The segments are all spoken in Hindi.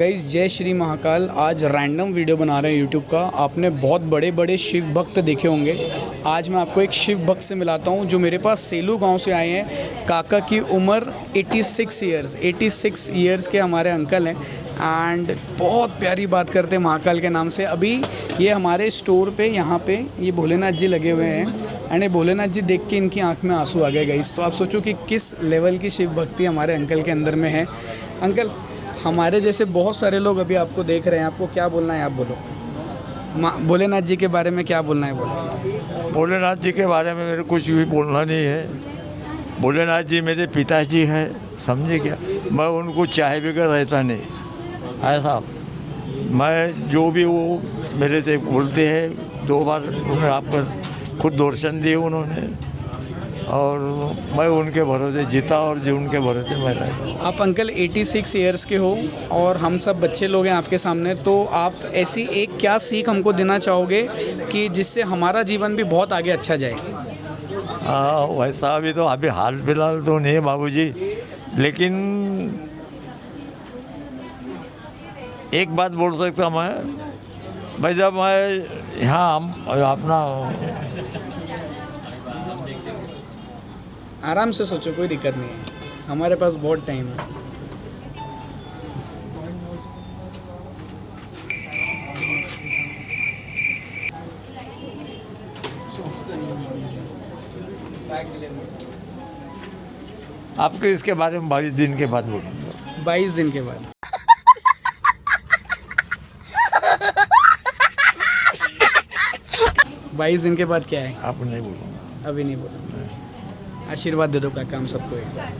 गाइस जय श्री महाकाल। आज रैंडम वीडियो बना रहे हैं यूट्यूब का। आपने बहुत बड़े बड़े शिव भक्त देखे होंगे। आज मैं आपको एक शिव भक्त से मिलाता हूं जो मेरे पास सेलू गांव से आए हैं। काका की उम्र 86 ईयर्स के हमारे अंकल हैं एंड बहुत प्यारी बात करते हैं महाकाल के नाम से। अभी ये हमारे स्टोर पे यहाँ पे ये भोलेनाथ जी लगे हुए हैं एंड ये भोलेनाथ जी देख के इनकी आँख में आंसू आ गए गाइस। तो आप सोचो कि किस लेवल की शिव भक्ति हमारे अंकल के अंदर में है। अंकल, हमारे जैसे बहुत सारे लोग अभी आपको देख रहे हैं, आपको क्या बोलना है? आप बोलो। भोलेनाथ जी के बारे में क्या बोलना है? बोलो। भोलेनाथ जी के बारे में मेरे कुछ भी बोलना नहीं है। भोलेनाथ जी मेरे पिताजी हैं, समझे क्या। मैं उनको चाहे बगैर रहता नहीं। ऐसा मैं जो भी वो मेरे से बोलते हैं, 2 बार उन्हें आपका खुद दर्शन दिए उन्होंने और मैं उनके भरोसे जीता और जो उनके भरोसे मैं रहता हूँ। आप अंकल 86 ईयर्स के हो और हम सब बच्चे लोग हैं आपके सामने, तो आप ऐसी एक क्या सीख हमको देना चाहोगे कि जिससे हमारा जीवन भी बहुत आगे अच्छा जाए? वैसा अभी तो अभी हाल फिलहाल तो नहीं है बाबूजी, लेकिन एक बात बोल सकता मैं भाई, जब मैं यहाँ अपना आराम से सोचो, कोई दिक्कत नहीं है, हमारे पास बहुत टाइम है। आपके इसके बारे में 22 दिन के बाद बोलूँगा। 22 दिन के बाद। बाईस दिन के बाद क्या है? आप नहीं बोलूँगा। अभी नहीं बोलूँगा। आशीर्वाद दे दो काका हम सबको एक बार।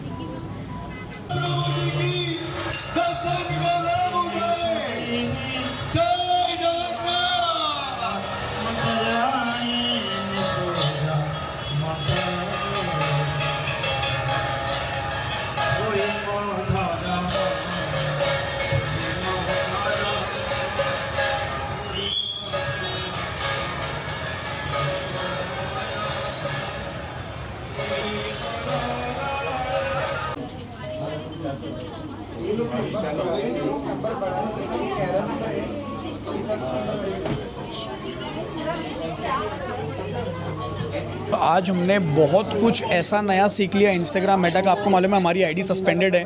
आज हमने बहुत कुछ ऐसा नया सीख लिया इंस्टाग्राम मेटा का। आपको मालूम है हमारी आईडी सस्पेंडेड है।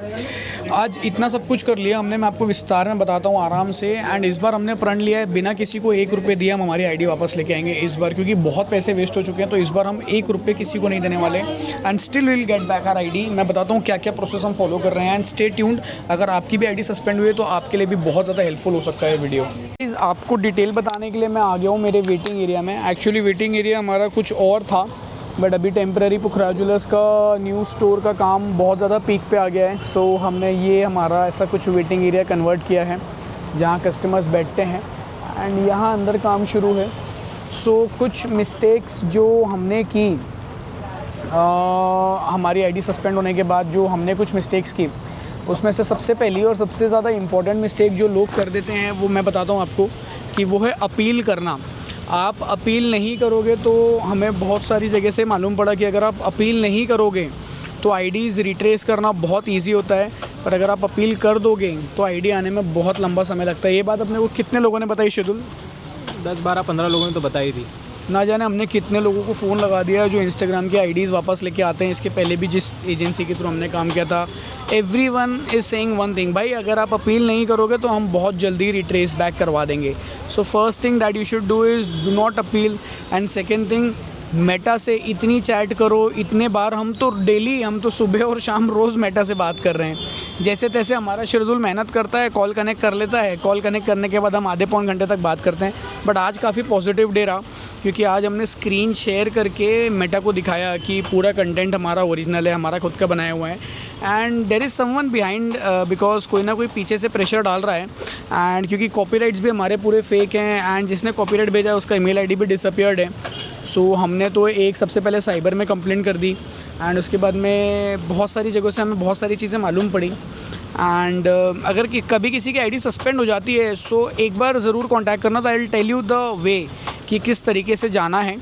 आज इतना सब कुछ कर लिया हमने, मैं आपको विस्तार में बताता हूँ आराम से। एंड इस बार हमने प्रण लिया है बिना किसी को 1 रुपये दिए हम हमारी आईडी वापस लेके आएंगे इस बार, क्योंकि बहुत पैसे वेस्ट हो चुके हैं। तो इस बार हम 1 रुपये किसी को नहीं देने वाले and still will get back our ID. मैं बताता हूँ क्या क्या प्रोसेस हम फॉलो कर रहे हैं एंड स्टे ट्यून्ड। अगर आपकी भी आईडी सस्पेंड हुई है तो आपके लिए भी बहुत ज़्यादा हेल्पफुल हो सकता है वीडियो। आपको डिटेल बताने के लिए मैं आ गया हूँ मेरे वेटिंग एरिया में। एक्चुअली वेटिंग एरिया हमारा कुछ और था, बट अभी टेम्पररी पुखराज ज्वेलर्स का न्यू स्टोर का काम बहुत ज़्यादा पीक पे आ गया है। सो हमने ये हमारा ऐसा कुछ वेटिंग एरिया कन्वर्ट किया है जहाँ कस्टमर्स बैठते हैं एंड यहाँ अंदर काम शुरू है। सो कुछ मिस्टेक्स जो हमने की हमारी आईडी सस्पेंड होने के बाद, जो हमने कुछ मिस्टेक्स की, उसमें से सबसे पहली और सबसे ज़्यादा इम्पॉर्टेंट मिस्टेक जो लोग कर देते हैं वो मैं बताता हूँ आपको कि वो है अपील करना। आप अपील नहीं करोगे तो हमें बहुत सारी जगह से मालूम पड़ा कि अगर आप अपील नहीं करोगे तो आईडीज़ रिट्रेस करना बहुत इजी होता है, पर अगर आप अपील कर दोगे तो आईडी आने में बहुत लंबा समय लगता है। ये बात अपने को कितने लोगों ने बताई शेड्यूल? 10, 12, 15 लोगों ने तो बताई थी। ना जाने हमने कितने लोगों को फ़ोन लगा दिया जो इंस्टाग्राम की आईडीज़ वापस लेके आते हैं। इसके पहले भी जिस एजेंसी के थ्रू हमने काम किया था, everyone is saying one thing, भाई अगर आप अपील नहीं करोगे तो हम बहुत जल्दी रिट्रेस बैक करवा देंगे। So first thing that you should do is do not appeal and second thing, Meta से इतनी चैट करो, इतने बार हम तो डेली, हम तो सुबह और शाम रोज़ मेटा से बात कर रहे हैं। जैसे तैसे हमारा शेड्यूल मेहनत करता है, कॉल कनेक्ट कर लेता है, कॉल कनेक्ट करने के बाद हम आधे पौन घंटे तक बात करते हैं। बट आज काफ़ी पॉजिटिव डे रहा, क्योंकि आज हमने स्क्रीन शेयर करके मेटा को दिखाया कि पूरा कंटेंट हमारा ओरिजिनल है, हमारा खुद का बनाया हुआ है and there is someone behind, because कोई ना कोई पीछे से प्रेशर डाल रहा है। एंड क्योंकि कॉपीराइट्स भी हमारे पूरे फेक हैं एंड जिसने कॉपीराइट भेजा है उसका ईमेल आईडी भी डिसअपियर्ड है। सो हमने तो एक सबसे पहले साइबर में कंप्लेंट कर दी एंड उसके बाद में बहुत सारी जगहों से हमें बहुत सारी चीज़ें मालूम पड़ी। एंड अगर कभी किसी की आईडी सस्पेंड हो जाती है सो एक बार ज़रूर कांटेक्ट करना। तो I will tell you the way कि किस तरीके से जाना है।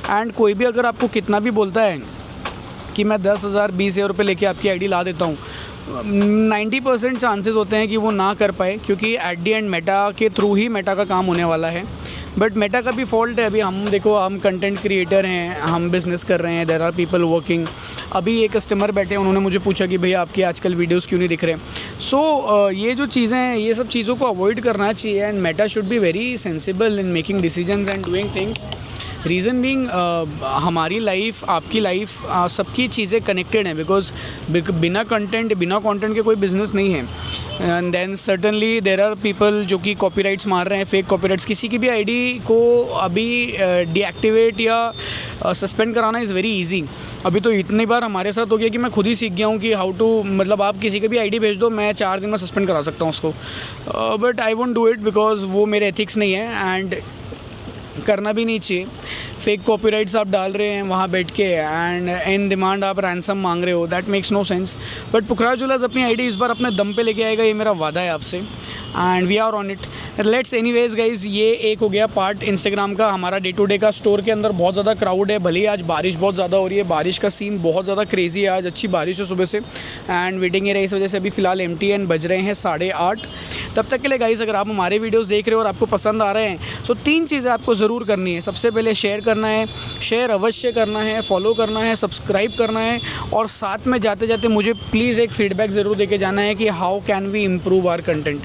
एंड कोई भी अगर आपको कितना भी बोलता है कि मैं 10,000 20,000 रुपये लेके आपकी आईडी ला देता हूँ, 90% चांसेस होते हैं कि वो ना कर पाए, क्योंकि एट दी एंड मेटा के थ्रू ही मेटा का काम होने वाला है। बट मेटा का भी फॉल्ट है। अभी हम देखो, हम कंटेंट क्रिएटर हैं, हम बिज़नेस कर रहे हैं, देयर आर पीपल वर्किंग। अभी एक कस्टमर बैठे, उन्होंने मुझे पूछा कि भैया आपके आजकल वीडियोस क्यों नहीं दिख रहे। सो ये जो चीज़ें हैं, ये सब चीज़ों को अवॉइड करना चाहिए and Meta should be very sensible in making decisions and doing things. Reason being हमारी लाइफ, आपकी लाइफ, सबकी चीज़ें कनेक्टेड हैं, बिकॉज बिना कंटेंट के कोई बिज़नेस नहीं है। And then certainly there are people जो कि कॉपीराइट्स मार रहे हैं, फेक कॉपीराइट्स। किसी की भी आईडी को अभी डीएक्टिवेट या सस्पेंड कराना इज़ वेरी इजी। अभी तो इतनी बार हमारे साथ हो गया कि मैं खुद ही सीख गया हूँ कि हाउ टू, मतलब आप किसी की भी आईडी भेज दो, मैं 4 दिन में सस्पेंड करा सकता हूँ उसको। But I won't do it because वो मेरे एथिक्स नहीं है एंड करना भी नहीं चाहिए। फेक कॉपीराइट्स आप डाल रहे हैं वहाँ बैठ के एंड इन डिमांड आप रैंसम मांग रहे हो, that makes no sense. But Pukhraj jewellers अपनी आईडी इस बार अपने दम पे लेके आएगा, ये मेरा वादा है आपसे and we are on it. Let's anyways guys, ये एक हो गया पार्ट इंस्टाग्राम का। हमारा डे टू डे का स्टोर के अंदर बहुत ज़्यादा क्राउड है, भले ही आज बारिश बहुत ज़्यादा हो रही है। बारिश का सीन बहुत ज़्यादा क्रेजी है, आज अच्छी बारिश है सुबह से एंड वेटिंग है, इस वजह से अभी फ़िलहाल एम्प्टी एंड बज रहे हैं 8:30। तब तक के लिए गाइज, अगर आप हमारे वीडियोस देख रहे हो और आपको पसंद आ रहे हैं, सो 3 चीज़ें आपको ज़रूर करनी है। सबसे पहले शेयर करना है, शेयर अवश्य करना है, फॉलो करना है, सब्सक्राइब करना है और साथ में जाते जाते मुझे प्लीज़ एक फ़ीडबैक ज़रूर देके जाना है कि how can we improve our content.